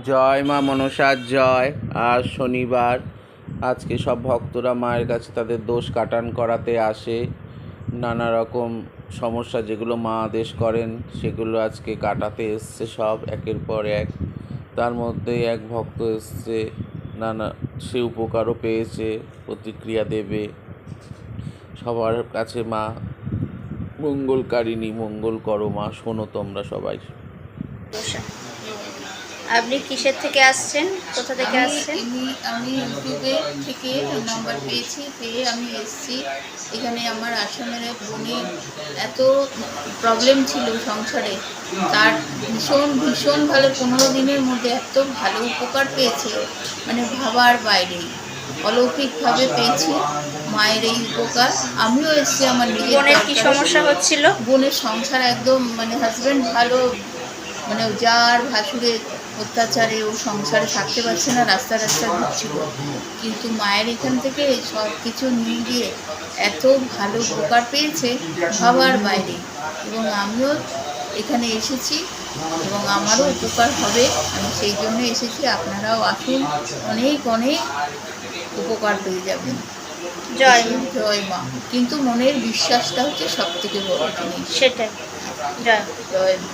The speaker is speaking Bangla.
জয় মা মনসার জয়। আজ শনিবার। আজকে সব ভক্তরা মায়ের কাছে তাদের দোষ কাটান করাতে আসে। নানা রকম সমস্যা যেগুলো মা আদেশ করেন সেগুলো আজকে কাটাতে এসছে সব একের পর এক। তার মধ্যে এক ভক্ত এসছে, সে উপকারও পেয়েছে, প্রতিক্রিয়া দেবে। সবার কাছে মা মঙ্গলকারিণী, মঙ্গল করো মা, শোনো তোমরা সবাই। আপনি কিসের থেকে আসছেন, কোথা থেকে আসছেন? আমি ইউটিউবে থেকে নাম্বার পেয়ে আমি এসেছি এখানে। আমার আসামের এক বোনের এত প্রবলেম ছিল সংসারে, তার ভীষণ ভীষণ ভালো 15 দিনের মধ্যে এত ভালো উপকার পেয়েছে, মানে ভাবার বাইরে অলৌকিকভাবে পেয়েছি মায়ের এই উপকার। আমিও এসেছি আমার নিজের। বোনের কি সমস্যা হচ্ছিল? বোনের সংসার একদম, মানে হাজব্যান্ড ভালো, মানে যার ভাসুরের অত্যাচারে ও সংসারে থাকতে পারছে না, রাস্তা ঘুরছিল। কিন্তু মায়ের এখান থেকে সব কিছু নিয়ে গিয়ে এত ভালো উপকার পেয়েছে ভাবার বাইরে। এবং আমিও এখানে এসেছি এবং আমারও উপকার হবে, আমি সেই জন্য এসেছি। আপনারাও আসুন, অনেক অনেক উপকার পেয়ে যাবেন। জয় জয় মা। কিন্তু মনের বিশ্বাসটা হচ্ছে সব থেকে বড় জিনিস। সেটাই। জয়। জয় মা।